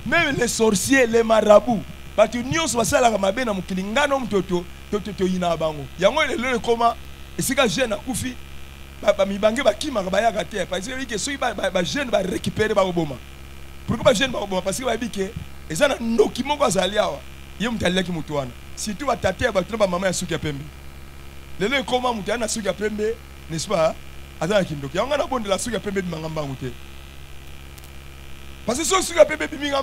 Même les sorciers, les marabouts, parce que nous sommes là à mabe na mukilingano mtoto toto ina bango. Yango le comment et c'est que jeune akufi ba mibange ba kima ba ya gate parce que soki ba jeune ba récupérer ba oboma. Pourquoi ba jeune ba oboma parce que ba bike ezana noki moko azali awa. Ye mutalaki mutu wana. Surtout ba tate ba tuna ba mama ya suki ya pembe. Le comment mutana suki ya pembe, n'est-ce pas? Azana kindoki. Yango na bonde la suki ya pembe bimangamba mute. Parce que si vous avez des gens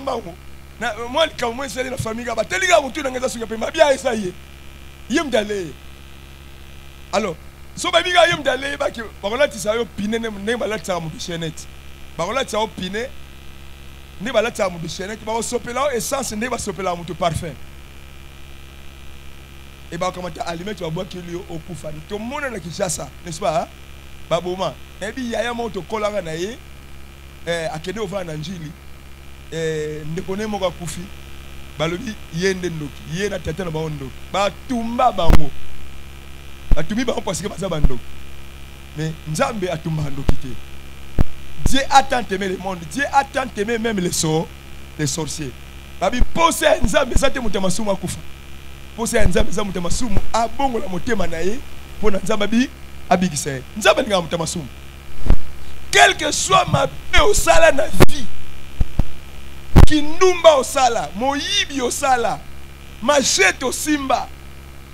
moi, quand moi, c'est la famille, je vais bien essayer. Alors, si vous avez des gens qui ont opiné, vous avez des gens qui ont opiné, vous avez des gens qui ont opiné, essence, vous avez des parfum. Et bien, comment tu as allumé, tu vas boire qu'il y a au Koufa. Tout le monde a qui ça, n'est-ce pas? Baboma. Et puis, il y a un mot de colère. Akede ova na njili ndekone moka kufi balobi yende ndoki ye na tata na baondo batumba bango batumi bango parce que baza bando mais nzambe atumba ndoki te. Dieu a tant aimé le monde, Dieu a tant aimé même les sorciers. Babi pose nzambe zate mutema sumu akufa pose nzambe za mutema sumu abongo la motema na ye pona nzambe bi abikisa nzambe nga mutema sumu. Quel que soit ma paix au sala na vie, Kindumba au sala, Moyibi au sala, Machete au simba,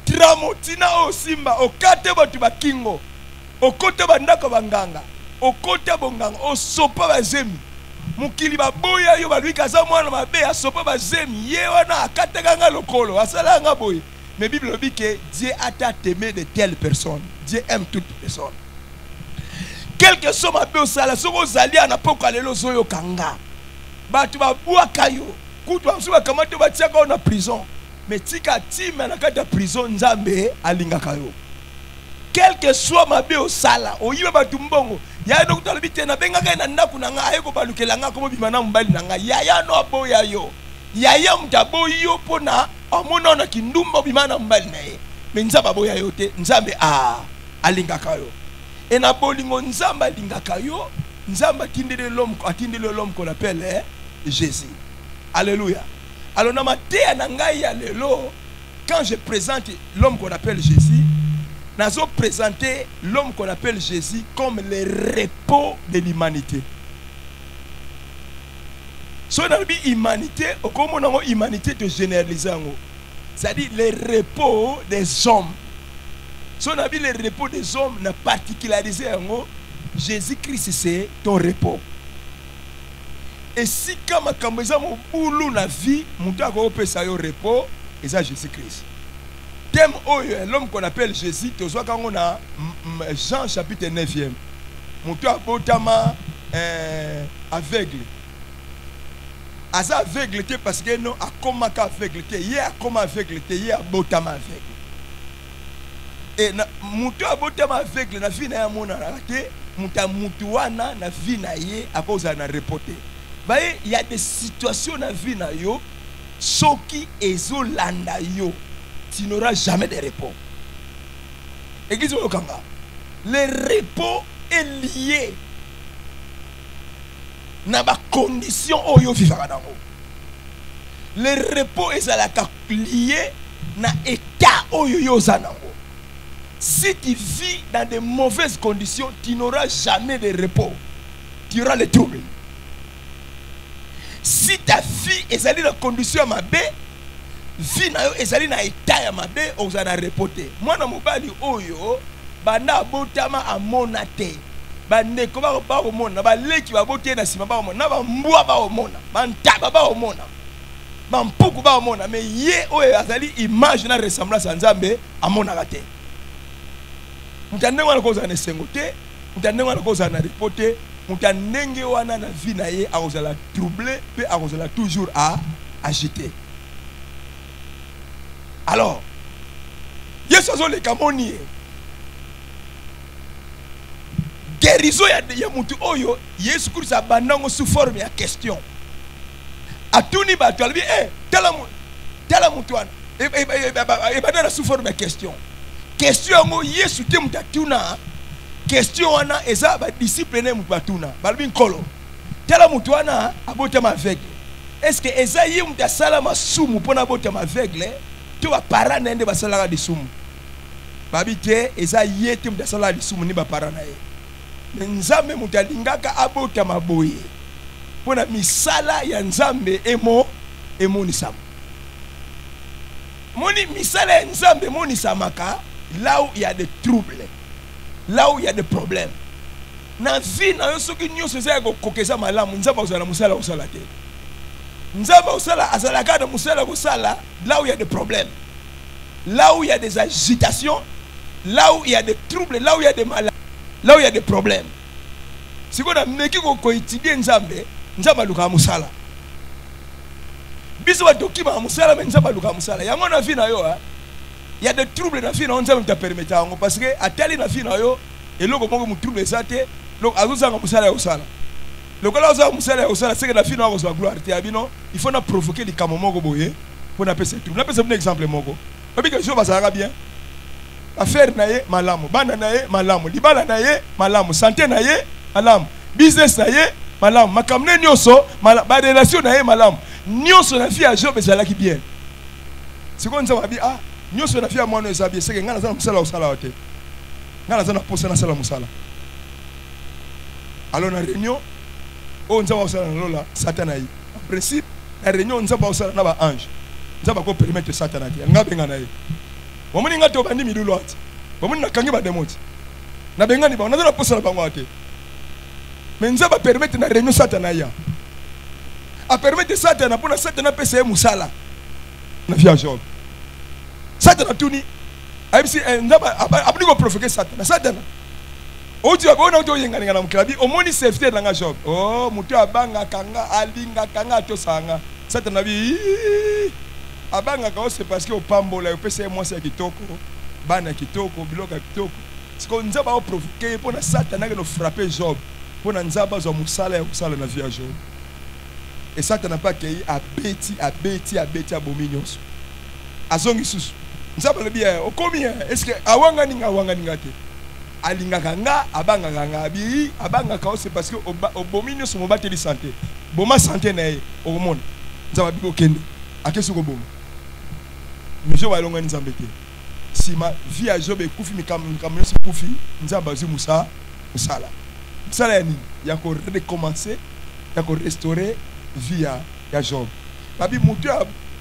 Tramotina au simba, au kate batuba kingo, au kote bandako banganga, au kote bonganga, au sopa bazemi, mukili baboya yo balui kaza mwana mabe ya sopa bazemi, ye wana akate ganga lokolo, asala nga boy. Mais Bible dit que Dieu a tant aimé de telles personnes. Dieu aime toutes personnes. Quel que soit ma paix au sala, si vous allez à n'importe quel zoyo kanga, batu ba buakayo, kutu amsuba kamate ba tiaka na prison, mais tika time na kata prison nzambe alinga kayo. Quel que soit ma paix au sala, oyiba batu mbongo, ya no kutalibite na benga na ndaku na nga ayeko balukela nga komo bimana mbali na nga, ya no aboya yo, ya mtabo yo pona amona na kindumba bimana mbali na ye, mais nzamba boya yo te, nzambe alinga kayo. Et na bolingo nzamba lingaka yo, nzamba atindele l'homme qu'on appelle Jésus. Alléluia. Alors na matéa na ngai ya lelo, quand je présente l'homme qu'on appelle Jésus, nazo présenter l'homme qu'on appelle Jésus comme le repos de l'humanité. So na bi humanité, okomo nango humanité te généraliser ngo. C'est-à-dire le repos des hommes. Si on a vu le repos des hommes, on a particularisé Jésus-Christ, c'est ton repos. Et si quand on a mon boulot na vie, mon temps qu'on peut ça repos, et ça Jésus-Christ. Thème l'homme qu'on appelle Jésus, tu vois quand on a Jean chapitre 9e. Mon temps botama aveugle. Asa aveugle parce que non a comment aveugle, hier a comment aveugle, hier botama aveugle. Et mutu abotama aveugle na vie na ya mona raté mutu wana na vie na ye à cause na reporter. Voyez, il y a des situations na vie na yo soki ezolanda yo, tu n'auras jamais de repos. Église okanga. Le repos est lié na ba condition oyo vivaka nango. Le repos est lié na état oyo yo zanango. Si tu vis dans de mauvaises conditions, tu n'auras jamais de repos. Tu auras les troubles. Si ta vie est allée dans condition à ma baie, vie est allée dans l'état à ma baie, on va reporter. Moi, dans mon bali, oyo, banda botama a monate. Bande koma ba o mona, ba leki ba bote na sima ba o mona, ba mbua ba o mona, ba ntaba ba o mona. Ba mpuku ba o mona, mais ye oyo azali image na ressemblance à Nzambe a mona gate. Mutande wana koza na sengote, mutande wana koza na reporter, mutandenge wana na vie na ye a kozala troubler, pe a kozala toujours à agiter. Alors, Yesu azo le kamoni. Guérison ya mutu oyo, Yesu Christ abandango sous forme ya question. Atuni batu albi tala mutu wana. Ebandana sous forme ya question. Question ngo Yesu te mutatuna question wana eza ba disciple ne mutatuna balbi nkolo tala mutu wana abotama aveugle. Est-ce que Esaïe muta sala masumu pona abotama aveugle to ba parents na nde basala ka disumu babi te Esaïe te muta sala disumu ni ba parents na ye. Nzambe muta lingaka abotama boye pona misala ya Nzambe emoni sama. Moni misala ya Nzambe moni samaka là où il y a des troubles, là où il y a des problèmes. Na vie na yo soki nyonso za ko kokeza malamu Nzamba uzala musala usala te. Nzamba usala azala ka na musala usala là où il y a des problèmes. Là où il y a des agitations, là où il y a des troubles, là où il y a des maladies, là où il y a des problèmes. Si on a meki ko étudier Nzambe, Nzamba luka musala. Biso ba dokima musala mais Nzamba luka musala. Yango na vie na yo il y a des troubles dans la vie, on ne peut permettre parce que à tel na vie na yo et le comment vous trouble ça te donc à vous en musala au sala. Le quand vous en musala au sala c'est que la vie na reçoit gloire te abino il faut na provoquer les camomos go boye pour na pese trouble. Na pese un exemple moko. Parce que je va ça bien. Affaire na ye malamu, bana na ye malamu, libala na ye malamu, santé na ye malamu, business na ye malamu, makamne nyoso malamu, ba relation na ye malamu. Nyoso na vie à Job ezala ki bien. C'est comme ça va bien ah nyonso na fia mwana ezabie seke ngana za musala usala wote ngana za na posa na sala musala alors na réunion o nzaba usala na lola satana yi en principe na réunion nzaba usala na ba ange nzaba ko permettre satana te ngabe ngana yi bomoni ngato bandi midulo ati bomoni na kangi ba demoti na bengani ba na za na posa na bango ate mais nzaba permettre na réunion satana ya a permettre satana pour na satana pese musala na fia Job. Satan a tout ni. Aïbsi ndaba abni ko provoquer Satan. Satan. O tu abona to yenga ngana mklabi omoni safety na Job. Oh mutu abanga kanga alinga kanga to sanga. Satan abi abanga ka c'est parce que au pambola pese moi c'est kitoko. Bana kitoko biloka kitoko. C'est qu'on nzaba o provoquer pour na Satan na no frapper Job. Pour na nzaba zo musala na vie à Job. Et Satan n'a pas accueilli à bêti abominioso. Azongi susu. Nzaba le bien okomi est-ce que awanga ninga te. Alinga kanga abanga kanga abi abanga ka c'est parce que abominioso mo bateli santé. Boma santé na ye au monde. Nzaba biko kende. Akesu ko boma. Mijo wa longa nzambe te. Si ma vie à Job ekufi mikamyo se kufi nzaba zu musala. Musala ya nini? Ya ko recommencer, ya ko restaurer vie ya Job. Babi mutu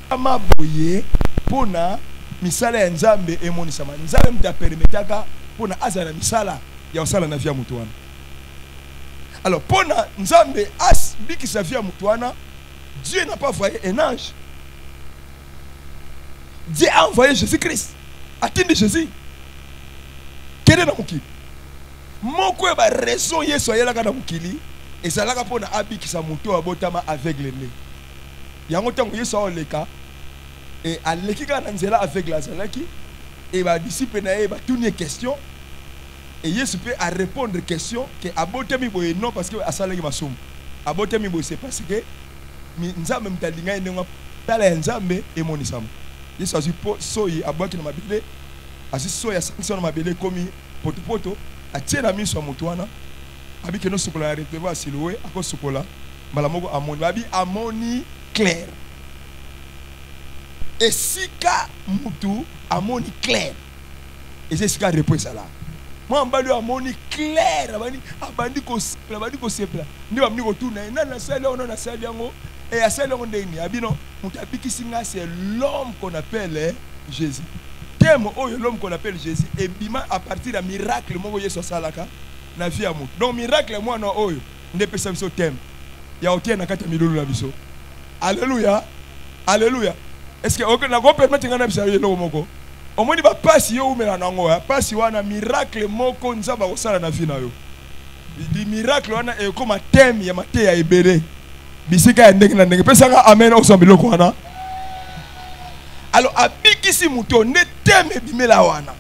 amaboye pona misala ya Nzambe emonisama. Nzambe mta permetaka pona azala misala ya osala na vie ya mutu wana. Alors pona Nzambe as biki sa vie ya mutu wana, Dieu n'a pas envoyé un ange. Dieu a envoyé Jésus-Christ. Atteindre Jésus. Quel est na mukili? Moko ba raison yeso yelaka na mukili ezalaka pona abiki sa mutu abotama aveugle ne. Yango tango yeso oleka et aleki ka na nzela aveugle azalaki et ba disciple na ye ba tourner question et yesu peut à répondre question que abotami boye non parce que asalaki masumu. Abotami boye c'est parce que Nzambe mtalinga ndenga tala Nzambe emonisama. Yesu azu soyi abwaki na mabele azu soyi asangisa na mabele komi poto atie na miso mutu wana abiki no sukola reteva silowe ako sukola mbala moko amoni babi amoni clair esika mutu amoni clair esika repose là moi mbali amoni clair abandi ko sepla ndi bamni ko tuna na sala ona na sala yango et à celle on ndeni abino mutu abiki singa c'est l'homme qu'on appelle Jésus. Thème l'homme qu'on appelle Jésus et bima à partir d'un miracle moko yeso salaka na vie amu. Donc miracle moi no oyo ndepesa biso thème ya otie na kati milulu la biso. Alléluia. Alléluia. Est-ce que aucun na go permettre ngana bisa yelo moko. Omoni ba pasi yo umela nango ya pasi wana miracle moko nzaba kosala na vie na yo. Di miracle wana e comme thème ya mate ya ebele. Bisika ya ndenge na ndenge pesa nga amen osambilo ko wana. Alors abikisi muto ne teme bimela wana.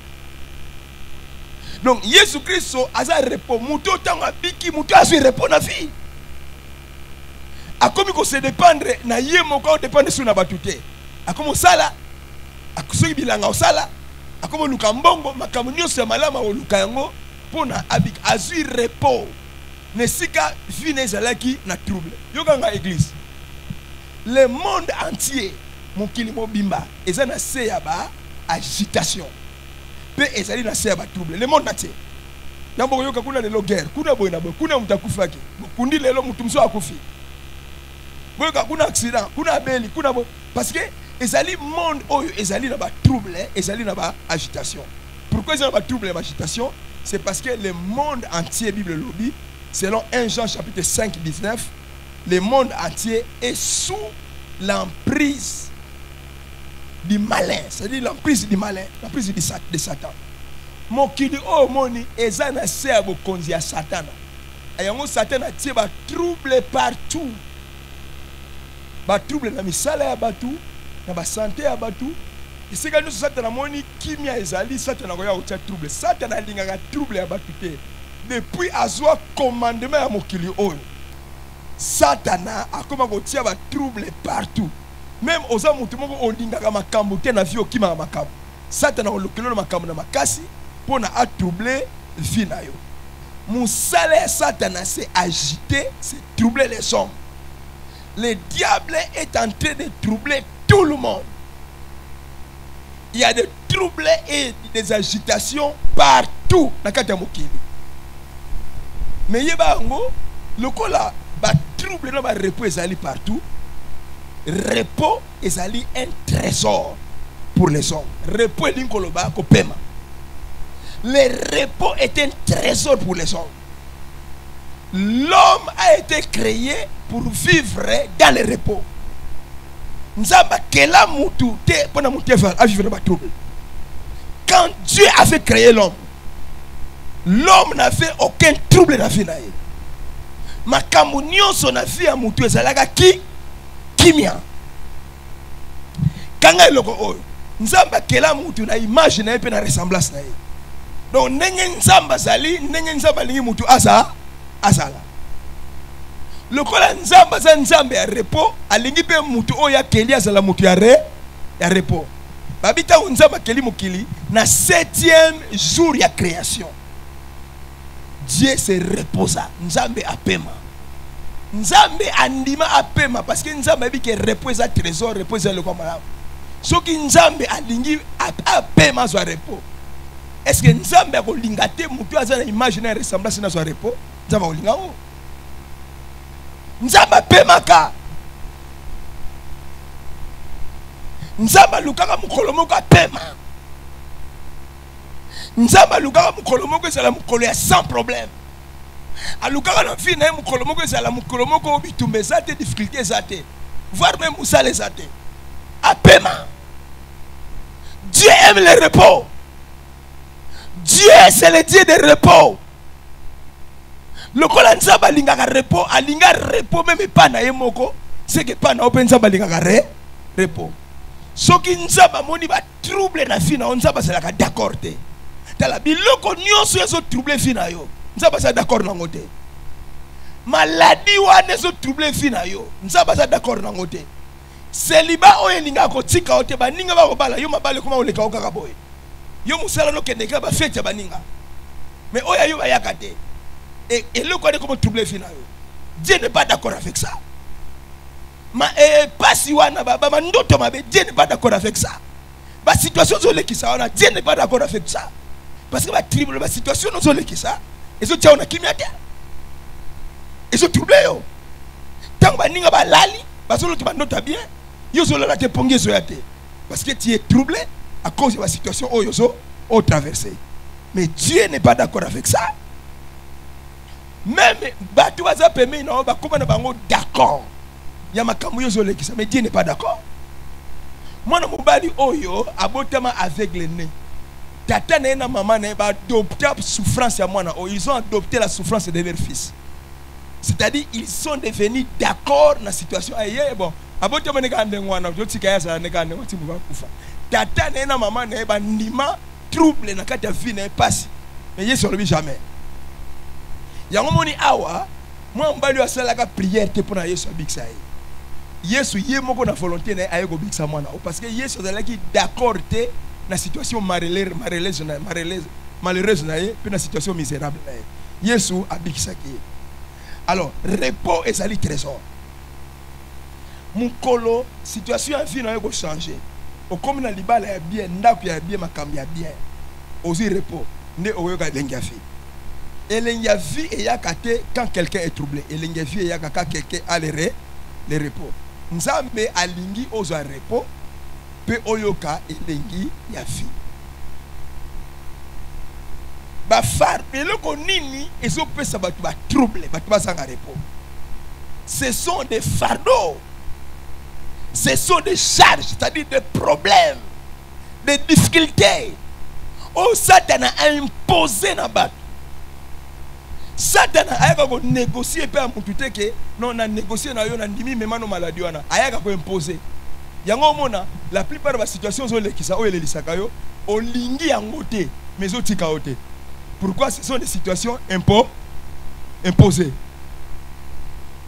Donc Jésus Christ aza répond muto tango abiki muto azu répond na vie. Akomi ko se dépendre na ye moko dépendre sur na batute. Akomo sala akosoki bilanga osala akomo luka mbongo makambo nyonso ya malama oluka yango pona abiki azu répond Nesika vine ezalaki na trouble. Yokanga église. Le monde entier mokili mobimba eza na se ya ba agitation. Pe ezali na se ya ba trouble. Le monde entier. Nambo yoka kuna lelo guerre, kuna boy na boy, kuna mutakufaki. Kundi lelo mutumso akufi. Boyoka kuna accident, kuna beli, kuna boy parce que ezali monde oyo ezali na ba trouble, ezali na ba agitation. Pourquoi ezali na ba trouble et ba agitation? C'est parce que le monde entier, Bible lobby, selon 1 Jean chapitre 5, 19, le monde entier est sous l'emprise du malin. C'est-à-dire l'emprise du malin, l'emprise de Satan. Mon qui dit, oh moni, ezana serbo konzi ya Satan. Ayango Satan a tiré ba trouble partout. Ba trouble na misala ya batu, na ba santé ya batu. Et c'est quand nous Satan moni kimia ezali Satan akoya otia trouble. Satan a lingaka trouble ya batu te. Depuis azwa commandement ya mokili oyo. Satana akoma kotia ba trouble partout. Même oza mutu moko olingaka makambo te na vie okima makambo. Satana olokelo makambo na makasi pona a troubler vie na yo. Moussale ya Satana c'est agiter, c'est troubler les hommes. Le diable est en train de troubler tout le monde. Il y a des troubles et des agitations partout dans le mokili. Mais yebango le kola ba trouble na ba repos ezali partout. Repos ezali un trésor pour les hommes. Repos linkoloba ko pema. Le repos est un trésor pour les hommes. L'homme a été créé pour vivre dans le repos. Nzamba kela mutu te pona mutu a vivre dans le trouble. Quand Dieu avait créé l'homme, l'homme n'avait aucun trouble dans la vie. Makambo nyonso na vie ya mutu ezalaka kimia. Kanga eloko oyo Nzamba kela mutu na image na ye pe na ressemblance na ye. Donc ndenge Nzamba zali, ndenge Nzamba lingi mutu azala. Lokola Nzamba za Nzambe ya repos, alingi pe mutu oyo akeli azala mutu ya repos. Babita Nzamba keli mokili na 7e jour ya création. Dieu se reposa. Nzambe apema. Nzambe andima apema parce que Nzambe a dit que repose à trésor, repose à le commun. Ce qui Nzambe alingi apema zo repos. Est-ce que Nzambe a kolingate mutu azana imaginer ressemblance na zo repos? Nzambe olinga o. Nzambe apema ka. Nzambe lukaka mukolo moko apema. Nzamba lukaka mukolo moko ezala mukolo ya sans problème. Alukaka na vie na mukolo moko ezala mukolo moko bitumba ezate difficulté ezate. Voire même musala ezate. Apema. Dieu aime le repos. Dieu c'est le Dieu de repos. Lokola Nzamba lingaka repos, alinga repos même pas na ye moko, c'est que pas na open Nzamba lingaka repos. Soki Nzamba moni ba trouble na vie na Nzamba c'est d'accord te. Tala biloko nyonso ezo troubler vie na yo. Nzamba sa d'accord nango te. Maladie wana ezo troubler vie na yo. Nzamba sa d'accord nango te. Celibat oyo ninga ko tika ote baninga ba kobala yo mabale koma oleka okaka boye. Yo musala no kendeka ba fete baninga. Mais oya yo bayaka te. Et le quoi de comment troubler vie na yo. Dieu n'est pas d'accord avec ça. Pas si wana baba mandoto mabe Dieu n'est pas d'accord avec ça. La situation sur laquelle Dieu n'est pas d'accord avec ça. Parce que la situation sur laquelle ça, ils ont dit on a qui m'attend. Ils ont troublé. Tant que ninga ba lali, parce que tu vas noter bien, ils ont la te pongé sur la tête. Parce que tu es troublé à cause de la situation où ils ont traversé. Mais Dieu n'est pas d'accord avec ça. Même tu vas permettre non ba comment bango d'accord. Il y a ma camouflage sur laquelle ça, mais Dieu n'est pas d'accord. Moi na mobali oyo abotama aveugle né. Tata na na maman na ba adopter souffrance ya mwana oyo, ils ont adopté la souffrance de leur fils. C'est-à-dire ils sont devenus d'accord na situation aye bon. Abotama ne kande ngwana jotika ya sa ne kande ngati buba kufa. Tata na na maman na ba ndima trouble na kati ya vie na passe. Mais Yesu ne jamais. Yango moni awa, moi mbali asalaka prière te pona Yesu abikisa ye. Yesu yé moko na volonté na aye go bikisa mwana parce que Yesu azalaki d'accord te na situation malheureuse na ye puis na situation misérable na ye. Yesu abikisa ki Alors, repos et sali trésor. Mon colo, situation en vie n'a pas changé. Au comme na libala ya bien, ndaku ya bien, makambi ya bien. Aussi repos, ne oyoka lengafi. Et lengafi et yakate quand quelqu'un est troublé. Et lengafi et yakaka quand quelqu'un a le repos. Nzambe alingi ozo repos, pe oyoka elengi ya fi. Ba far, mais le konini, ils ont fait ça, ba trouble, ba sanga repos. Ce sont des fardeaux. Ce sont des charges, c'est-à-dire des problèmes, des difficultés. Oh, Satan a imposé na bat. Satan a négocié pe amutute ke non na négocier na yo na ndimi mema no maladie wana. Ayaka ko imposer. Yango mona la plupart de la situation zo lekisa o elelisaka yo olingi yango te mais zo tika ote. Pourquoi ce sont des situations imposées?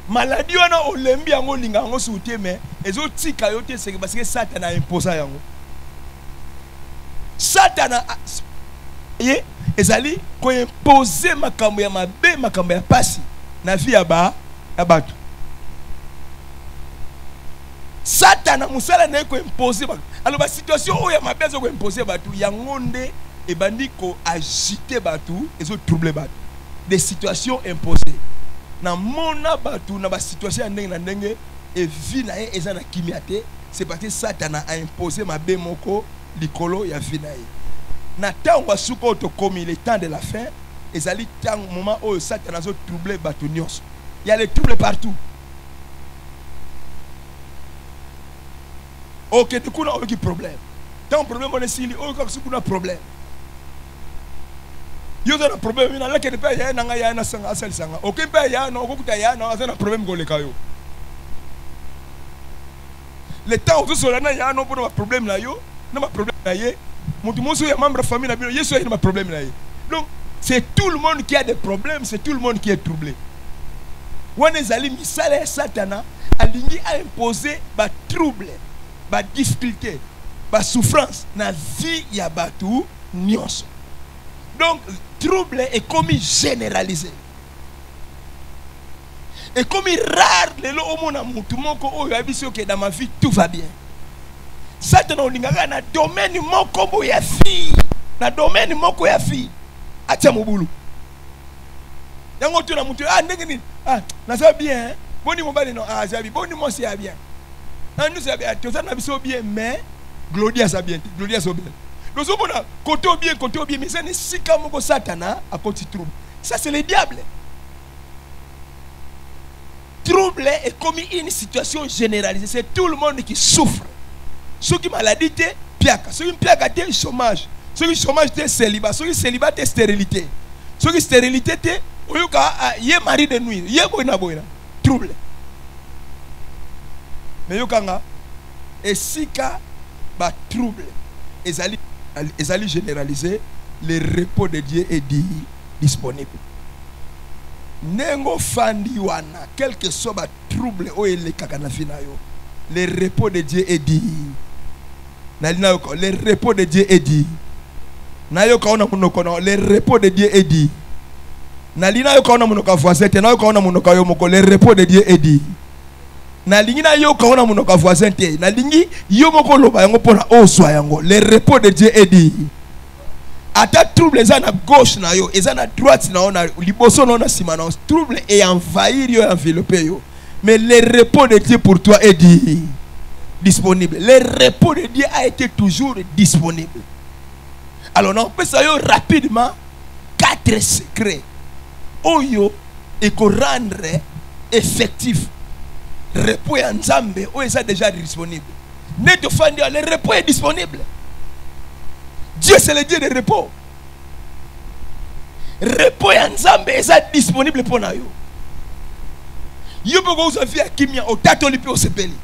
Maladie wana olembi yango linga yango souté mais ezo tika yo te c'est parce que Satan a imposé yango. Satan a ezali ko imposer makambo ya mabe makambo ya pasi na vie ya batu. Satan a musala na ko imposer ba. Alors ba situation o ya mabe zo ko imposer batu yango nde e bandi ko agiter batu ezo troubler batu. Des situations imposées. Na mona batu na ba situation ndenge na ndenge e vie na ye eza na kimiate, c'est parce que Satan a imposé mabe moko likolo ya vie na ye. Na tango suko to komi le temps de la fin, ezali tango moment où Satan a troublé batu nyonso. Il y a les troubles partout. Ok, tu connais aucun problème. Tant problème on est ici, aucun problème. Yo za na problème ina la ke pe ya na nga ya na sanga asali sanga. Ok pe ya na okuta ya na za na problème go le kayo. Le temps où cela na ya no pour ma problème na yo, na ma problème na ye. Mutu moso ya membre famille na bino, yeso ya na problème na ye. Donc c'est tout le monde qui a des problèmes, c'est tout le monde qui est troublé. Wana ezali misala ya Satana alingi a imposer ba trouble, ba difficulté, ba souffrance na vie ya batu nyonso. Donc, trouble est comme généralisé. Et comme rare, les gens qui ont dit dans ma vie, tout va bien. Satan a dit dans le domaine de la fille. Dans le domaine de la fille. Atia mon boulot. Yango tu na mutu na ça bien. Boni mo bali non ça bien. Boni mo c'est bien. Nous c'est bien. Tout ça na biso bien mais Gloria ça bien. Gloria ça bien. Nous sommes côté bien, mais ça n'est si comme Satana à côté trouble. Ça c'est le diable. Trouble est comme une situation généralisée. C'est tout le monde qui souffre. Ceux qui maladie, piaka. Ceux qui piaka, c'est chômage. Ceux qui chômage, c'est célibat. Ceux qui célibat, c'est stérilité. Ceux qui stérilité, c'est yé mari de nuit. Yé boina. Trouble. Mais yokanga, et si ka ba trouble, ils allaient généraliser, le repos de Dieu est disponible. Nengo fandi wana, quel que soit le trouble ou le kakanafinayo, le repos de Dieu est dit. Le repos de Dieu est dit. Le repos de Dieu est dit. Le repos de Dieu est dit. Nalingi na yo kaona munoka voisin te nalingi yo moko loba yango pona oswa yango le repos de Dieu est dit ata trouble eza na gauche na yo eza na droite na ona liboso na sima na trouble et envahir yo envelopper yo mais le repos de Dieu pour toi est dit disponible. Le repos de Dieu a été toujours disponible. Alors on peut ça yo rapidement 4 secrets oyo et qu'on rendre effectif repos en Nzambe ou est déjà disponible. Ne te fais dire le repos est disponible. Dieu c'est le Dieu de repos. Repos en Nzambe est disponible pour nous. Yo boko uza fi akimia otato lipi osepeli.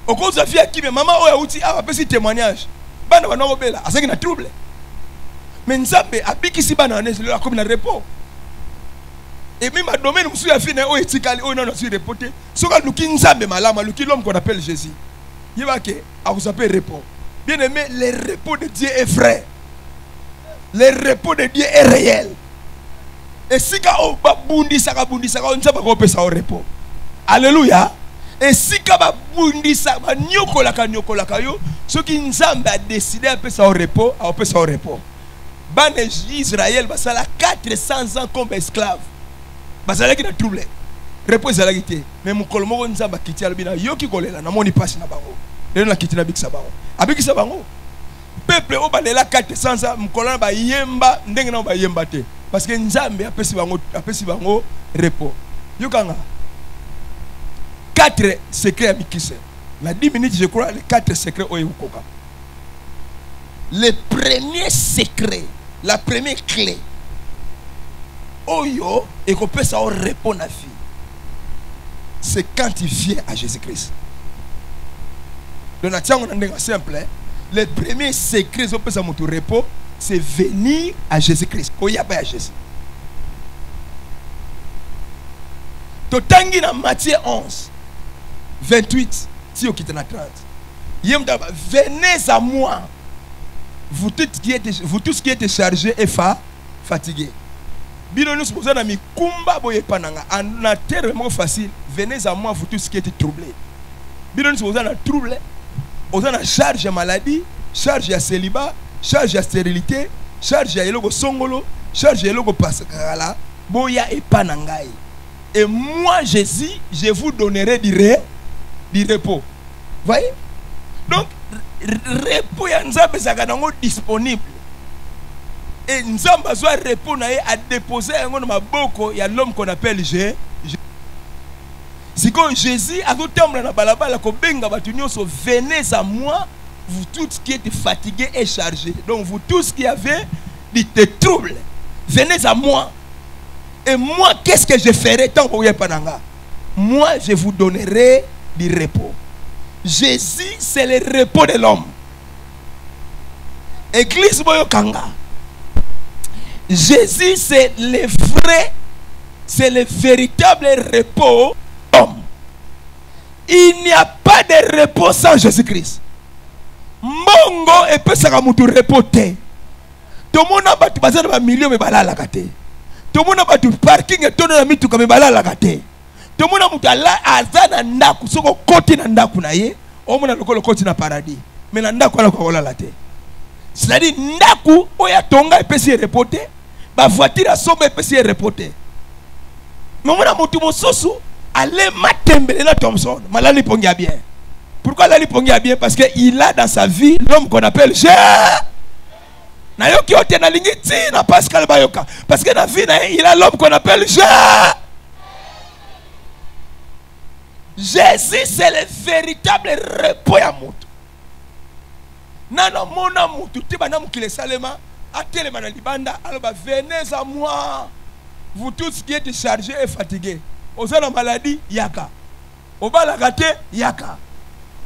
Oko uza fi akimia mama oya uti aba pesi témoignage. Bana bana obela asaki na trouble. Mais Nzambe abikisi bana onesi le comme na repos. Et même dans le domaine où je suis affiné, où est-ce qu'on suis reporté? Ce qu'on nous dit, Nzambe malama, nous qui l'homme qu'on appelle Jésus. Il va que, à vous appeler repos. Bien aimé, le repos de Dieu est vrai. Le repos de Dieu est réel. esika o babundisaka bundisaka nzamba ko pesa o repos. Alléluia. Esika babundisa banyokolaka nyokolaka yo soki nzambe a décidé a pesa o repos, a pesa o repos. Ban Israël basala 400 ans comme esclave. Basala ki na trouble. Repos ezala ki te. Mais mukolo moko nzamba kiti alobina yoki kolela na moni passe na bango. Lelo na kiti na bikisa bango. Abikisa bango. Peuple o balela 400 ans mukolo na ba yemba ndenge na ba yemba te. Parce que nzambe apesi bango repos. Yokanga 4 secrets à Mikise. La 10 minutes, je crois, les 4 secrets au Yukoka. Le premier secret, la première clé, Oyo, et qu'on peut savoir répondre à vie, c'est quand il vient à Jésus-Christ. Donc, on simple. Le premier secret, qu'on peut savoir repos, c'est venir à Jésus-Christ. Qu'il n'y a pas à Jésus. Totangi dans Matthieu 11. 28, si vous quittez la 30. Venez à moi, vous tous qui êtes chargés et fatigués. Bino nous sommes dans kumba boye pananga. En a tellement facile. Venez à moi, vous tous qui êtes troublés. Bino nous sommes dans trouble. Vous avez charge à maladie, charge à célibat, charge à stérilité, charge à elogo songolo, charge à elogo pasakala. Boya et panangai. Et moi Jésus, je vous donnerai du repos. Voyez? Donc, repos ya nzambe zakanango disponible. Et nzambe soit repos na a déposer yango na maboko ya l'homme qu'on appelle Jésus. Si quand Jésus a tout temps na balabala ko benga batu nyonso venez à moi, vous tous qui êtes fatigués et chargés. Donc vous tous qui avez des troubles, venez à moi. Et moi, qu'est-ce que je ferai tant que vous n'êtes pas nanga? Moi, je vous donnerai du repos. Jésus, c'est le repos de l'homme. Église Boyokanga. Jésus, c'est le vrai, c'est le véritable repos de l'homme. Il n'y a pas de repos sans Jésus-Christ. Mongo et pesaka mutu repoté. Tout le monde a battu bazar ba million me balala kate. Tout le monde a battu parking et tourné la mitu comme balala kate. Tout le monde a mutu la azana ndaku soko koti na ndaku na ye. O mona lokolo koti na paradis. Mais na ndaku ala ko la te. C'est-à-dire ndaku oya tonga et pesi repoté. Ba voiture a sombe et pesi repoté. Mais mona mutu mososu allez matembele na Thompson. Malali pongia bien. Pourquoi Lali Pongia bien? Parce qu'il a dans sa vie l'homme qu'on appelle Jésus. Pascal Bayoka. Parce que dans la vie, il a l'homme qu'on appelle Jésus. Jésus, c'est le véritable repos à Moutou. Nano mona Moutou, Tibanam qui le salema, à Télémana Libanda, alors venez à moi. Vous tous qui êtes chargés et fatigués. Aux la maladie, Yaka. Au bas la gâté, Yaka.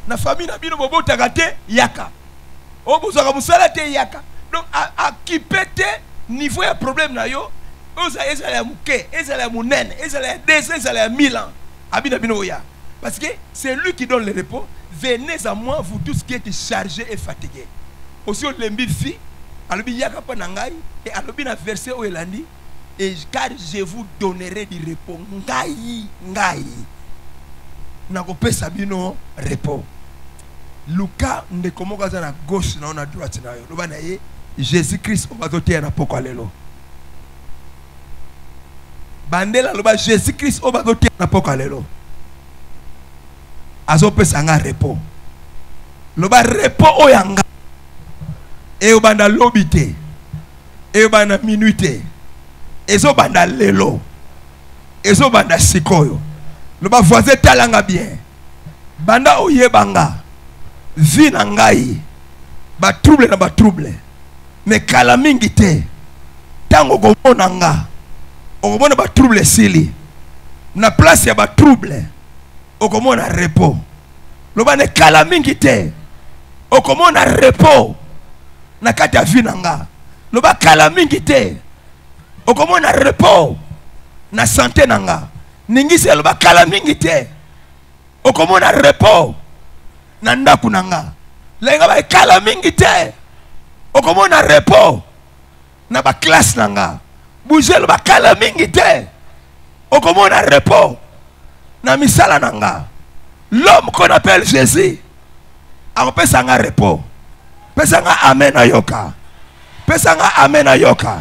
Na famille na bino bobo tagate yaka. O bozaka musala te yaka. Donc à qui pète niveau ya problème na yo, oza ezala muke, ezala munene, ezala 2 ans, ezala 1000 ans. Abina bino ya. Parce que c'est lui qui donne le repos. Venez à moi vous tous qui êtes chargés et fatigués. Aussi on lembi fi, alobi yaka pa nangai et alobi na verset o elandi et car je vous donnerai du repos. Ngai. Nakope sabino repos. Luka ndeko kaza na gauche na na droite na yo. Loba na ye Jésus Christ o bazote na poko lelo. Bandela loba Jésus Christ o bazote na poko lelo. Azo pesa nga repos. Loba repos o yanga. E o banda lobite. E o banda minuite. Ezo banda lelo. Ezo banda sikoyo. Loba voisin talanga bien. Banda oye banga. Vie na ngai. Ba trouble na ba trouble. Mais kala mingi te. Tango komona nga. Okomona ba trouble sili. Na place ya ba trouble. Okomona repos. Loba ne kala mingi te. Okomona repos. Na kati ya vie na nga. Loba kala mingi te. Okomona repos. Na santé na nga. Ningise loba kala mingi te. Okomona repos. Nanda kunanga. Lenga ba kala mingi te. Okomona repos. Na ba classe nanga. bouger le bakala mingi te. Okomona repos. Na misala nanga. L'homme qu'on appelle Jésus. A pesanga repos. Pesanga amen ayoka. Pesanga amen ayoka.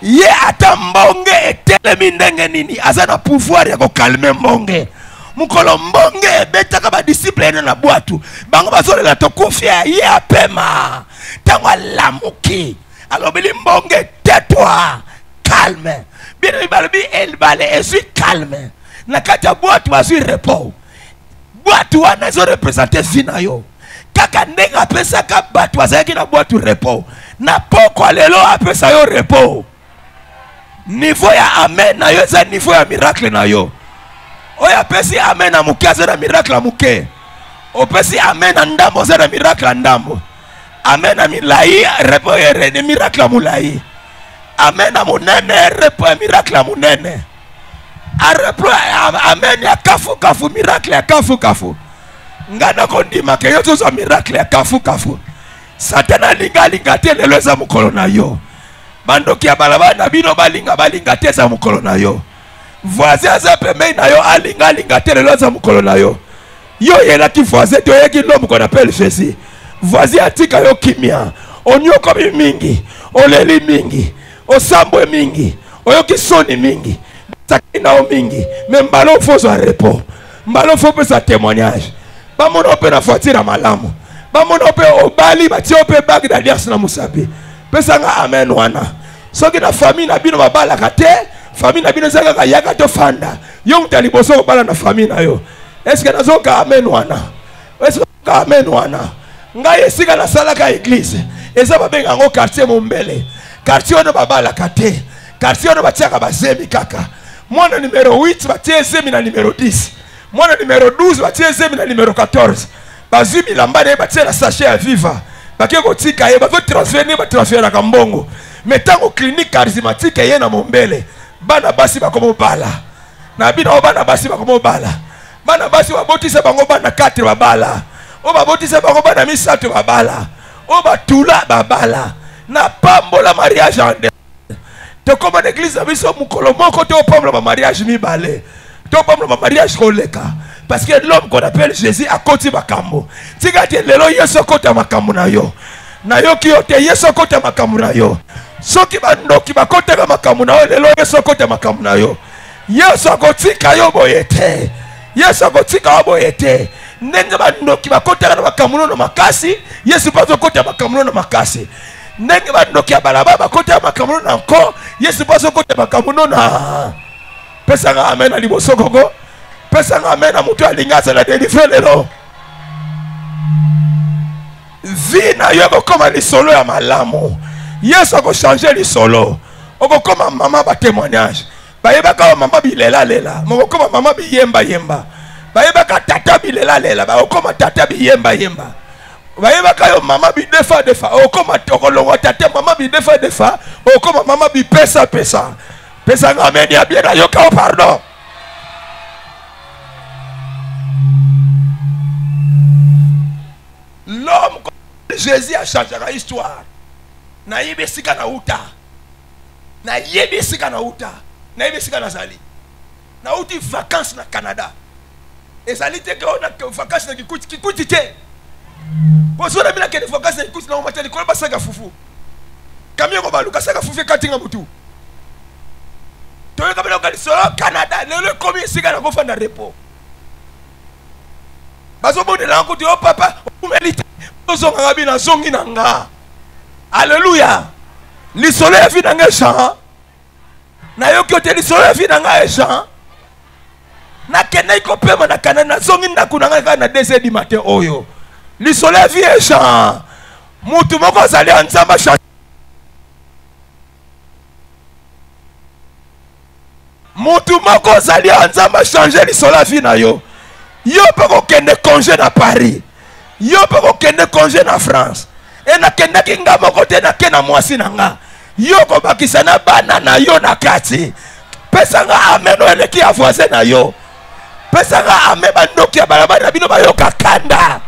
Ye ata mbonge etelemi ndenge nini. Aza na pouvoir ya ko calmer mbonge. Mukolo mbonge betaka ba discipline na boatu. Bango bazolela to kufia ye apema. Tango lamuki. Alors bili mbonge tais-toi. Calme. Bien il balé et suis calme. Na kata boatu basu repos. Boatu wana zo représenter finayo. Kaka ndenga pesa ka batu azaki na boatu repos. Na poko lelo apesa yo repos. Niveau ya amen na yo za niveau ya miracle na yo. Oya pesi amen na muke za miracle muke. O pesi amen na ndambo za miracle ndambo. Amen na milai repos ya ni miracle mulai. Amen na munene repos ya miracle munene. Amen ya kafu kafu miracle ya kafu kafu. Ngana kondima ke yo zo miracle ya kafu kafu. Satana linga te lelo za mukolo na yo. Bandoki ya balabana bino balinga te za mukolo na yo. Voisin aza pembe na yo alinga te lelo za mukolo na yo. Yo yela ki voisin to yeki l'homme qu'on appelle Jésus. Voisin atika yo kimia. Onyoko mingi, oleli mingi, osambwe mingi, oyoki soni mingi. Sakina o mingi, mais mbalo faut un repos. Mbalo faut pe sa témoignage. Ba mono pe na fatira malamu. Ba mono pe obali ba ti ope bag d'alliance na musabi. Pesanga amen wana. Soki na famille na bino babala kate, famille na bino zaka kayaka to fanda. Yo mtali boso bala na famille na yo. Est-ce que nazoka amen wana? Est-ce que amen wana? Ngai esika na sala ka église. Eza babenga ngo quartier Mombele. Quartier ono babala kate. Quartier ono batiaka bazemi kaka. Mwana numéro 8 batie zemi na numéro 10. Mwana numéro 12 batie zemi na numéro 14. Bazumi lambane batie na sachet ya viva. Bakie kotika ye bako transférer ba transférer na kambongo. Metango clinique charismatique ye na Mombele. Bana basi bakomo bala. Na bina bana basi bakomo bala. Bana basi babotisa bango bana 4 babala. O babotisa bango bana 3 babala. O batula babala. Na pambola mariage ande. To comme en église na biso mukolo moko to pambola mariage mibale. To pambola mariage koleka. Parce que l'homme qu'on appelle Jésus a côté makambo. Tika te lelo yeso kota makambo na yo. Na yo ki ote yeso kota makambo na yo. Soki bandoki bakota ka makambo na yo lelo yeso kota makambo na yo. Yeso kotika yo boyete. Yeso kotika boyete. Ndenge bandoki bakota ka makambo no makasi, Yesu pazo kota makambo no makasi. Ndenge bandoki abalaba bakota makambo na nko, Yesu pazo kota makambo no na. Pesa nga amen ali bosokoko. Pesa nga amen na mutu alingasa na délivrer lelo. Vie na yo koma li solo ya malamu. Yesu ko changer li solo. Oko koma mama ba témoignage. Bayeba ka mama bilela lela. Moko koma mama bi yemba yemba. Bayeba ka tata bilela lela. Ba koma tata bi yemba yemba. Bayeba ka yo mama bi defa defa. O koma tokolongo tata mama bi defa defa. O koma mama bi pesa pesa. Pesa nga amen ya bien yo ka pardon. L'homme Jésus a changé la histoire. Na yebe sika na uta. Na yebe sika na uta. Na yebe sika na zali. Na uti vacances na Canada. Et zali te que on a vacances na kikuti te. Poso na mina ke vacances na kikuti na umata ni ko ba saka fufu. Kamio ko ba luka saka fufu katinga mutu. To yo kabela ka solo Canada, le komi sika na ko fanda repos. Bazo bonde la nkuti o papa, o melite. Zonga ngabi na zongi nanga. Alléluia. Li soleil fi nanga chan. Na yo kyote li soleil fi nanga chan. Na kene ko pema na kana na zongi na kunanga ka na 2h du matin oyo. Li soleil fi chan. Mutu moko zali anzamba chan. Mutu moko zali anzamba changer li soleil fi na yo. Yo peko kende congé na Paris. Yo peko kende congé na France. E na kende kinga moko te na kena mwasi na nga. Yo ko bakisa na bana na yo na kati. Pesa nga ameno eleki ya voisin na yo. Pesa nga ame bandoki ya balabala bino ba yo kakanda.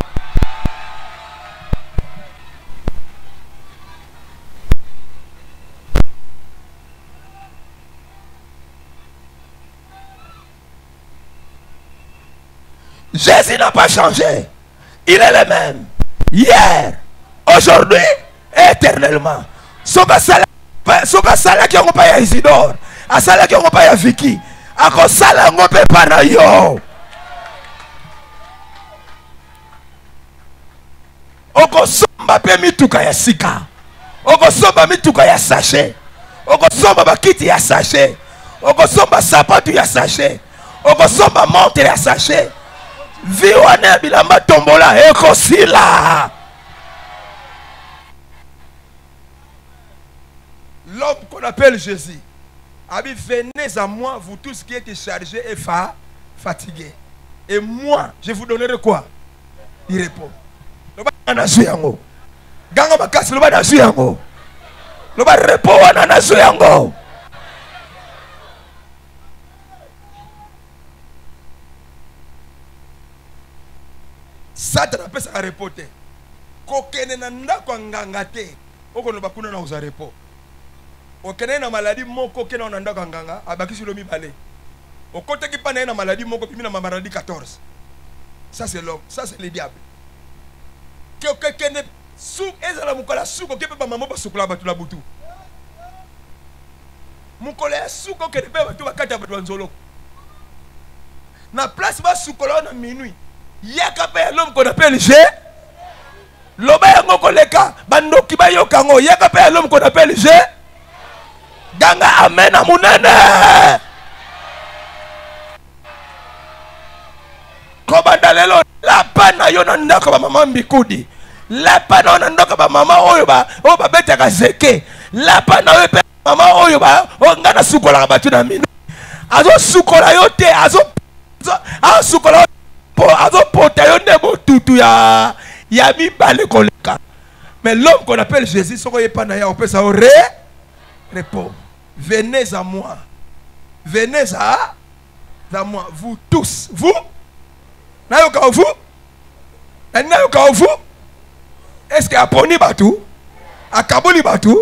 Jésus n'a pas changé. Il est le même. Hier, aujourd'hui, et éternellement. Soka sala qui on pas ya Isidore. A sala qui on pas ya Vicky. Ako sala on peut pas na yo. Oko somba pe mituka ya sika. Oko somba mituka ya sachet. Oko somba bakiti ya sachet. Oko somba sapatu ya sachet. Oko somba montre ya sachet. Viwane bilamba tombola eko sila. L'homme qu'on appelle Jésus a dit, venez à moi, vous tous qui êtes chargés et fatigués. Et moi, je vous donnerai quoi? Il répond. Ganga makasi loba na yango. Loba repo wana na yango. Satan appelle ça un repos. Kokene na ndako nganga te. Oko no bakuna na uza repos. Okene na maladie moko kena na ndako nganga abakisi lo mibale. Okote ki pa na maladie moko pimi na maladie 14. Ça c'est l'homme, ça c'est le diable. Kene sou ezala mukola suko ke pe mama ba sukula batu la butu. Mukola suko ke pe batu bakata batu nzolo. Na place ba sukola na minuit. Yaka pe l'homme qu'on appelle G. Loba yango koleka bandoki ba yokango yaka pe l'homme qu'on appelle G. Ganga amen amunene. Kobanda lelo la pana yo na ndako ba mama mbikudi. La pana na ndako ba mama oyo ba beta ka zeke. La pana oyo pe mama oyo ba ngana sukola ba tu na minu. Azo sukola yo te azo sukola po azo pota yo nebo tutu ya mibale koleka. Mais l'homme qu'on appelle Jésus soko yepa na ya opesa o repos. Venez à moi. Venez à moi. Vous tous. Vous. Nayoka vous. Nayoka vous. Est-ce que aponi batu? Akaboli batu?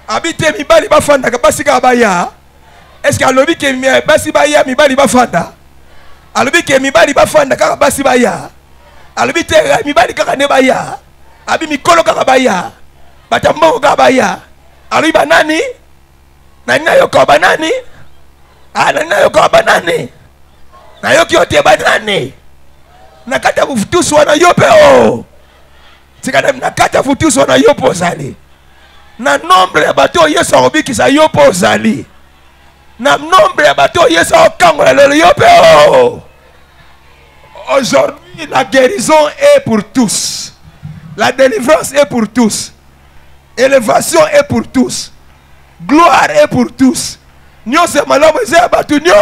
Habite mibali bafanda kabasika baya. Est-ce que alobi ke basi baya mibali bafanda? Alobi ke mibali bafanda kaka basi baya. Alobi te mibali kaka ne baya. Abi mikolo kaka baya. Batambo kaka baya. Alobi banani? Nani nayoka banani? Nani nayoka banani? Nayoki ote banani? Nakata futusu wana yope o. Tikana nakata futusu wana yopo zali. Na nombre ya bato yesu obiki sa yopo zali. Na nombre ya bato yesu okangola lelo yope o. Aujourd'hui la guérison est pour tous. La délivrance est pour tous. Élévation est pour tous. Gloire est pour tous. Nyo se malamu ze abatu nyo.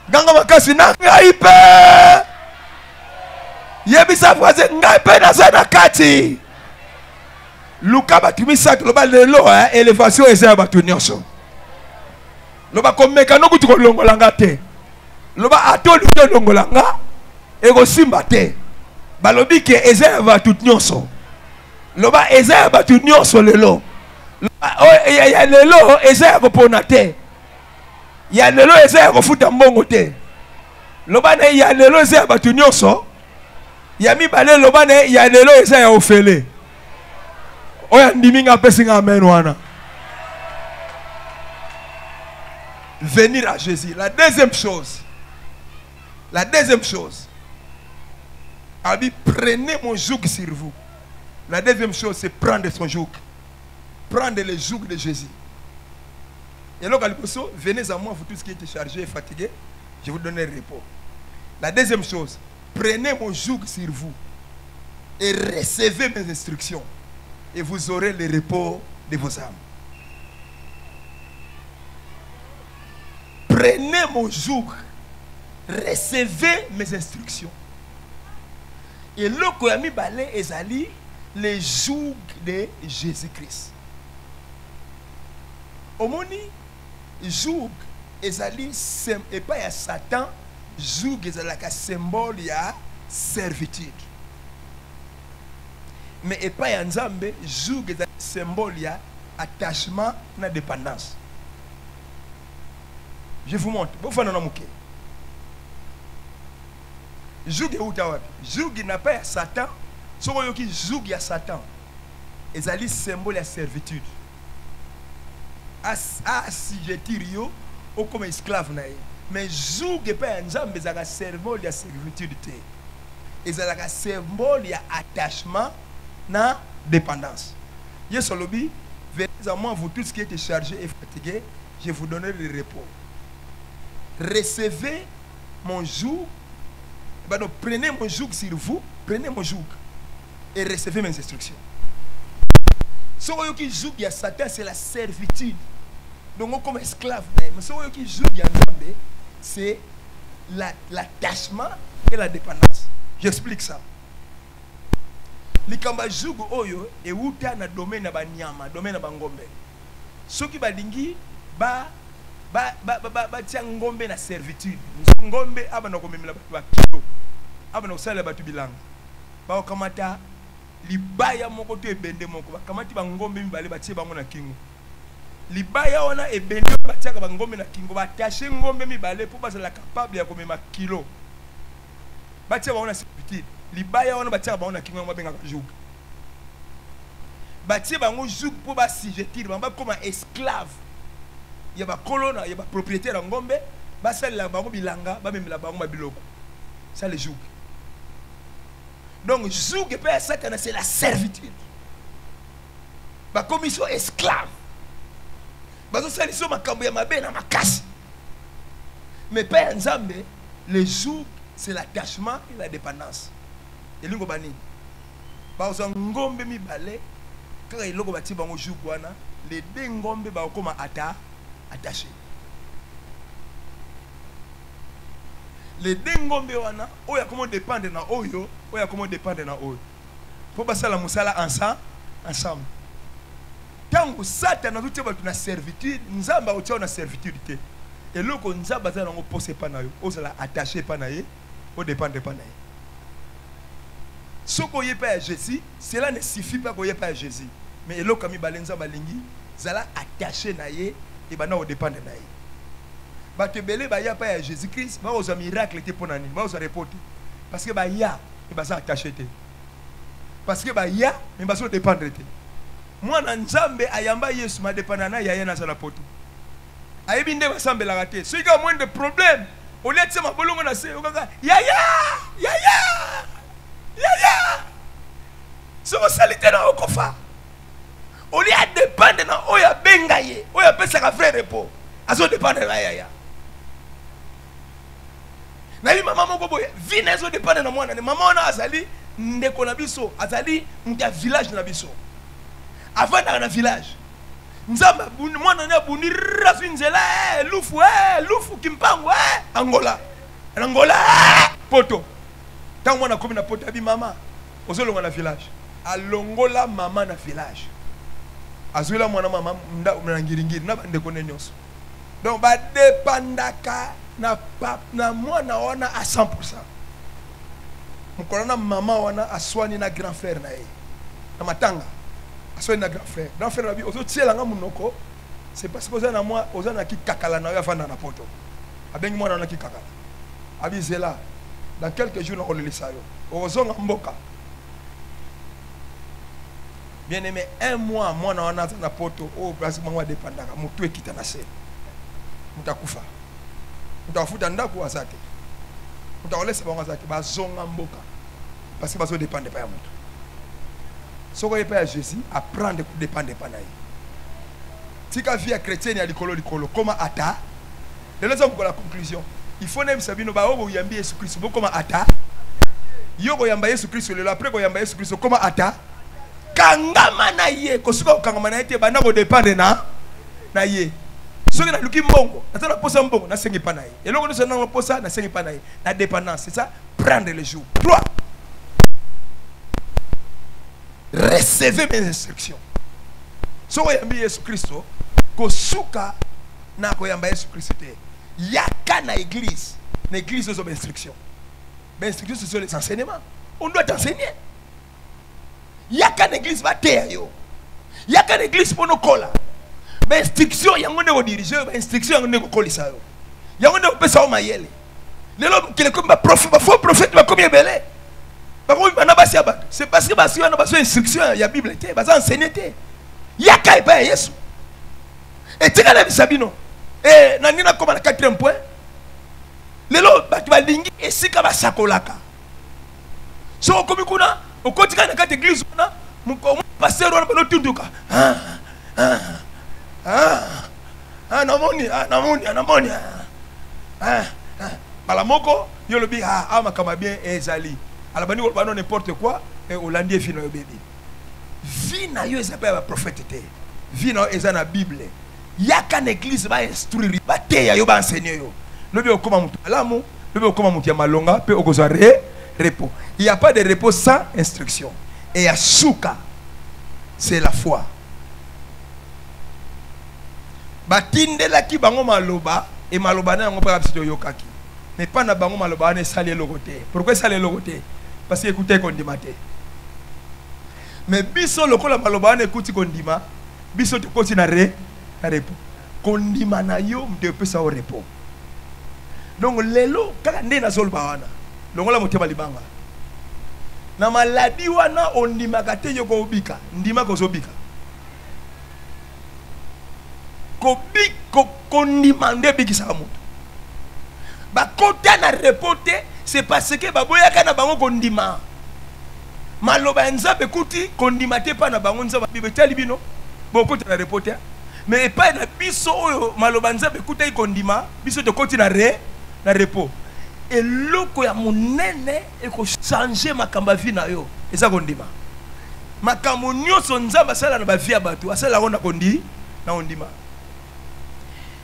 Ganga makasi na ngai pe. Yebisa fwaze ngai pe na za na kati. Luka batumisa loba lelo élévation eza abatu nyonso. Loba komeka no kutu kolongolanga te. Loba atoli te longolanga ego simba te. Balobi ke eza abatu nyonso. Loba eza abatu nyonso lelo. Ya lelo eza ya kopona te. Ya lelo eza ya kofuta mbongo te. Loba na ya lelo eza ya batu nyonso. Ya mibale loba na ya lelo eza ya ofele. Oya ndiminga pesinga amen wana. Venir à Jésus. La deuxième chose. Abi, prenez mon joug sur vous. La deuxième chose, c'est prendre son joug. Prendre le joug de Jésus. Et alors, venez à moi, vous tous qui êtes chargés et fatigués, je vous donnerai repos. La deuxième chose, prenez mon joug sur vous et recevez mes instructions. Et vous aurez le repos de vos âmes. Prenez mon joug, recevez mes instructions. Et le Koyami Balé Ezali, le joug de Jésus-Christ. Omoni, joug Ezali, et pas à Satan, joug Ezali, un symbole de servitude. Mais et pas à Nzambe, joug Ezali, symbole de attachement et dépendance. Je vous montre. Joug est où ta Joug n'a pas Satan. Ce qui joug ya Satan. Et ça symbole de servitude. Assujettir yo ou comme esclave na. Mais joug est pas ensemble mais ça symbole de servitude. Et ça a symbole de attachement na dépendance. Yes solobi, venez à moi vous tous qui êtes chargés et fatigués, je vous donnerai le repos. Recevez mon joug. Donc, prenez mon joug sur vous, prenez mon joug et recevez mes instructions. Ce qui joue à Satan, c'est la servitude. Donc, comme esclave, mais ce qui joue à Nzambe, c'est l'attachement et la dépendance. J'explique ça. Les kamba joug oyo et outa na domaine na banyama, domaine na bangombe. Ce qui balingi ba tia ngombe na servitude. Ngombe aba na komemela ba kilo. Aba na kusala ba tubilanga. Ba kamata libaya moko to ebende moko ba kamati ba ngombe mibale ba tie bango na kingo. Libaya wana ebende ba tia ka ba ngombe na kingo ba tache ngombe mibale pour ba la capable ya komema kilo. Ba tia bango na servitude. Libaya wana ba tia bango na kingo ba benga joug. Ba tia bango joug pour ba sijetir ba comme esclave. Il y a ba colonna, il y a ba propriétaire en ngombe, ba sel la bango bilanga, ba memela bango ba biloko. Ça le joug. Donc joug et pas ça c'est la servitude. Ba commission esclave. Ba so sali so makambo ya mabe na makasi. Mais pas Nzambe, le joug c'est l'attachement et la dépendance. Et lingo bani. Ba so ngombe mi balé, quand il logo bati bango joug wana, les deux ngombe ba koma attaché. Les dengombe wana oya comment dépendre na oyo oya comment dépendre na oyo pour passer la musala ensemble tango Satan na tout na servitude nzamba otia na servitude te et loko nzamba za nango posé pa na yo ozala attaché pa na ye o dépendre pa na ye soko ye pa Jésus cela ne suffit pas ko ye pa Jésus mais eloko mi balenza balingi zala attaché na ye et bana o dépendre na ye. Bato belé ba ya pa Jésus Christ ba oza miracle te ponani ba oza reporter parce que ba ya et ba ça attaché te parce que ba ya mais ba so dépendre te moi na Nzambe ayamba Yesu ma dépendre na ya na sala poto ayebi nde ba sambela raté ce qui a moins de problème au lieu de ça ma bolongo na se okanga ya so salite na okofa au lieu de dépendre na oya bengaye oya pesa ka frère repos aso dépendre na ya na bi mama moko boye vie na zo dépendre na mwana ne mama wana azali ndeko na biso azali nta village na biso avant na village nzamba mwana na bundi rasu nzela lufu kimpango Angola poto tant mwana komi na poto abi mama ozolonga na village alongola mama na village azuela mwana mama na ngiringiri na ndeko ne nyonso donc ba dépendaka na mwana wana à 100%. Mkolona mama wana aswani na grand frère na ye. Na matanga aswani na grand frère. Grand frère abi ozo tiela nga munoko. C'est parce que oza na moi oza na ki kakala na yo afanda na poto. Abengi mwana na ki kakala. Abi zela dans quelques jours on le laisse yo. Ozo mboka. Bien aimé, un mois mwana wana na poto o place mwa dépendaka mutu ekita na se. Mutakufa. Mutafuta ndako azake. Mutaolesa bango azake bazonga mboka. Parce que bazo dépendre pas ya mutu. Soko yepa ya Jésus apprendre ku dépendre pas na ye. Tika vie chrétienne ya likolo comment ata. De là pour la conclusion. Il faut même sabino ba obo yambi Yesu Christ comment ata. Yoko yamba Yesu Christ le après ko yamba Yesu Christ comment ata. Kangama na ye ko suka kangama na ye te bana ko dépendre na ye. Soki na luki mbongo, natana posa mbongo, na sengi pa na ye. Et lorsque nous posa, na sengi pa na ye. La dépendance, c'est ça, prendre le jour. 3. Recevez mes instructions. Soki yambi Yesu Christo, ko suka na ko yamba Yesu Christo te. Yaka na église aux instructions. Mais instructions ce sont les enseignements. On doit t'enseigner. Yaka na église va terre yo. Yaka na église pour nos colla. Mais instruction yango ne ko diriger, instruction yango ne ko kolisa yo. Yango ne ko pesa o mayele. lelo kile comme prophète faux prophète ba comme belé ba ko bana basi aba c'est parce que basi wana baso instruction ya bible te baza enseigner te yaka e ba Yesu et tika na bisabino et na nina comme na 4e point lelo ba ki ba lingi esika ba sakolaka so komi kuna okotika na kati église na muko pasteur wana bano tunduka namoni malamoko yolobi makama bien ezali alabani ko bano n'importe quoi et olandi vino yo bébé vina yo ezapa ba prophète te vina eza na bible yaka na église ba instruire ba teya yo ba enseigner yo lobi okoma mutu alamu lobi okoma mutu ya malonga pe okozwa repos. Il n'y a pas de repos sans instruction. Et à Souka, c'est la foi. Batindela ki bango maloba et maloba na ngo pa psito yokaki. Mais pas na bango maloba na sali logoté. Pourquoi sali logoté? Parce que écoutez kondimate. Mais biso lokola maloba na écouti kondima, biso to koti na repos. Kondima na yo mde pesa au repos. Donc lelo kaka nde na zolba wana. Longola motema libanga na maladi wana ondimaka te yo ko obika ndima ko zobika ko kondima nde bikisa mutu bakota na reporter c'est parce que baboyaka na bango kondima maloba nzambe kuti kondima te pa na bango nzambe bibetali bino bokota na reporter mais pas na biso oyo maloba nzambe kuta kondima biso to koti na repos. Et loko ya munene eko changer makamba vie na yo eza kondima makambo nyonso nzamba sala na ba vie ya bato asala ronda kondi na ondima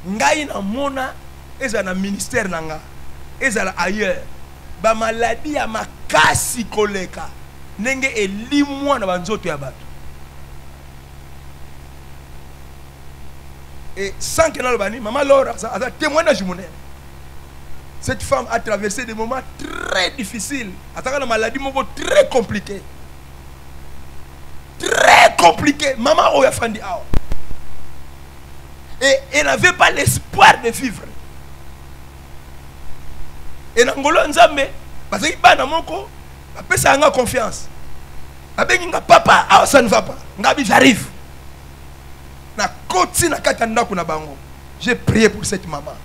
ngai na mona eza na ministère nanga eza la ailleurs ba maladie ya makasi koleka nenge elimwa na banzoto ya bato et sans que na bani maman Laura ça a témoignage monene. Cette femme a traversé des moments très difficiles. Attends, la maladie très compliquée. Très compliquée. Maman, oh, yafandi awa. Et elle n'avait pas l'espoir de vivre. Et n'angolo nzambe, parce qu'il y a un moko, après ça a confiance. Avec un papa, ah ça ne va pas. J'arrive. Na koti na katanda kuna bango. J'ai prié pour cette maman.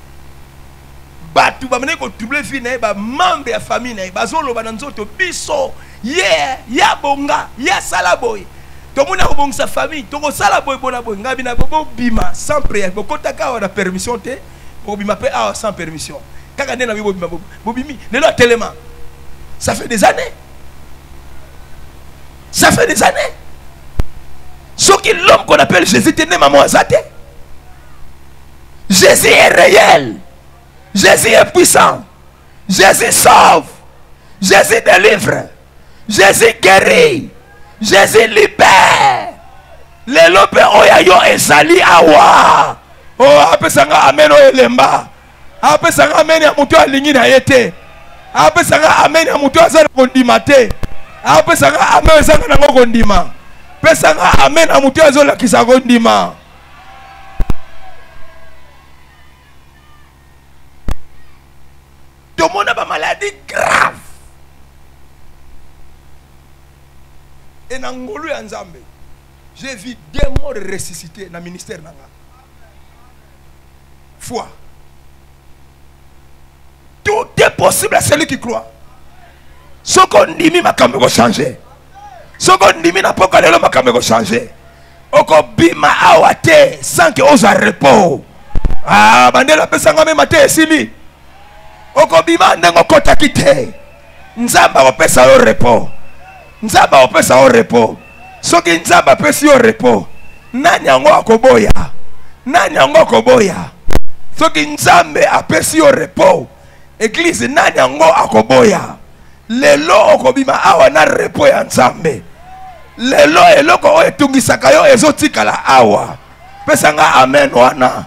Batu bamene ko trouble vie na ba membre ya famille na ba zolo ba nzoto biso ya bonga ya sala boy to mona ko bongsa famille to ko sala boy bona boy ngabi na bo bima sans prière bo kotaka wa permission te bo bima pe sans permission kaka ndena bi bo bima bo bimi lelo tellement ça fait des années ce qui l'homme qu'on appelle Jésus tenait maman azate. Jésus est réel. Jésus est puissant. Jésus sauve. Jésus délivre. Jésus guérit. Jésus libère. Les lopes oyayo ezali awa. Oh, apesanga amen o elemba. Apesanga amen ya mutu alingi na yete. Apesanga amen ya mutu azali kondima te. Apesanga amen ezanga nango kondima. Pesanga amen ya mutu azola kisa kondima. Tout le monde a une maladie grave. Et dans Ngolo et Nzambe, j'ai vu des morts ressuscités dans le ministère. Foi. Tout est possible à celui qui croit. Ce qu'on dit, ma camé va changer. Ce qu'on dit, n'a pas qu'à ma camé va changer. Oko bima awate sans que ose repos. Ah, bandela pesanga me mate sili. Oko bima ndengo kota kite. Nzamba opesa yo repos. Nzamba opesa yo repos. Soki nzamba pesi yo repos. Nani yango akoboya? Nani yango akoboya? Soki nzambe apesi yo repos. Église nani yango akoboya? Lelo okobima awa na repos ya nzambe. Lelo eloko o etungisaka yo ezotikala awa. Pesanga amen wana.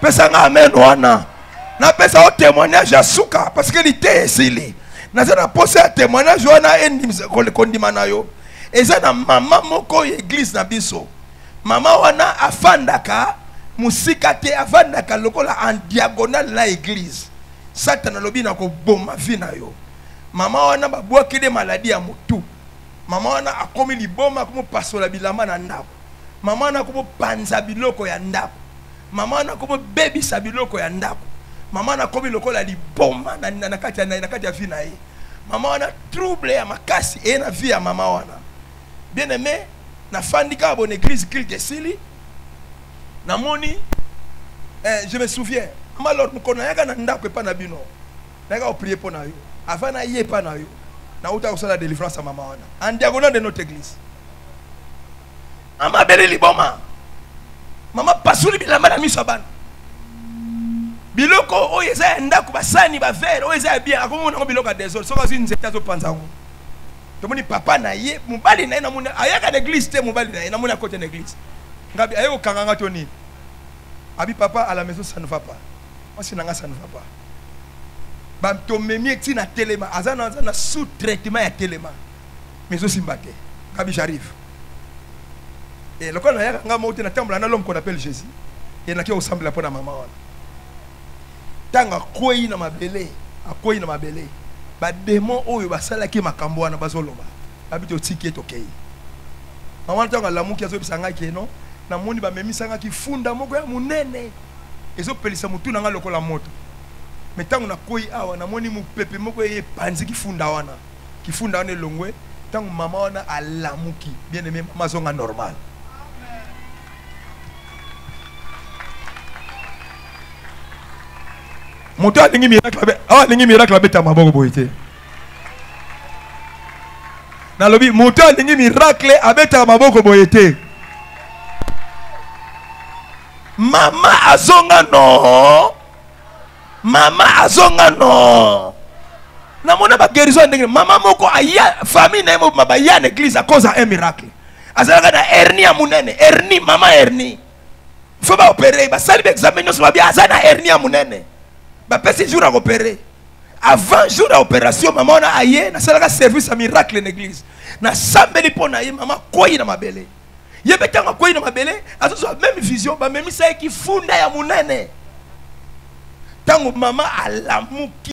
Pesanga amen wana. Na pesa o témoignage ya suka parce que l'ité esili. Na za na poser un témoignage wana endimisa kondima na yo. Eza na mama moko église na biso. Mama wana afandaka musika te afandaka lokola en diagonale na église. Satan alobi na ko boma vie na yo. Mama wana babwaki de maladie ya mutu. Mama wana akomi liboma komo pasola bilamba na ndako. Mama wana komo panza biloko ya ndako. Mama wana komo bebisa biloko ya ndako. Mama wana komi lokola liboma na kati ya vie na ye. Mama wana trouble ya makasi e na vie ya mama wana. Bien aimé, na fandika bon église Culte Sili. Na moni je me souviens, alors mukona yaka na ndako epa na bino. Naka o prier pour na yo. Avant na ye pa na yo. Na uta kusala délivrance à mama wana. En diagonale de notre église. Ama bele liboma. Mama pasuli bilamba na miso bana. Biloko o yeza ndako basani ba verre o yeza bien akomo na biloko désordre. Soka zi nzeta zo panzango. Tomoni papa na ye mubali na ye na muna ayaka l'église te mubali na ye na muna côté de l'église. Ngabi ayeko kanganga toni. Abi papa à la maison ça ne va pas. Moi si nanga ça ne va pas. Bam to memi eti na telema azana na sous traitement ya telema. Mais aussi mbake. Ngabi j'arrive. Et le quand na yaka nga moti na tambla na l'homme qu'on appelle Jésus. Et na ki ressemble la pour na maman wana. Tanga koyi na mabele, akoyi na mabele. Ba démon oyo basala ki makambo wana bazoloba. Abi to tiki tokei. Maman tanga lamuki azo bisanga ki non. Na moni ba memisanga ki funda moko ya munene. Ezo pelisa mutu na nga lokola moto. Metango na koi awa na moni mu pepe moko ye panzi ki funda wana. Ki funda wana longwe. Tango mama wana alamuki. Bien aimé mama zonga normal. Moto alingi miracle awa alingi miracle abeta maboko boyete. Na lobi moto alingi miracle abeta maboko boyete. Mama azonga no. Mama azonga no. Na mona ba guérison ndenge mama moko aya famille na mo maba ya na église à cause d'un miracle. Azalaka na hernie ya munene, hernie mama hernie. Faut ba opérer ba sali examen no so ba azana hernie ya munene. Ba pesi jour à opérer. Avant jour d'opération maman na aye na salaka service à miracle en église. Na sambeli pona ye mama koyi na mabele. Ye betanga koyi na mabele, azo même vision ba même ça qui funda ya munene. Tango mama alamuki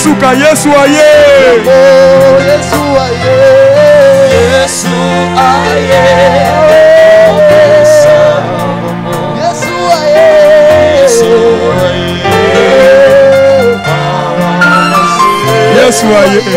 suka Yesu aye. Yesu aye. Yesu aye. Yesu aye. Yesu aye.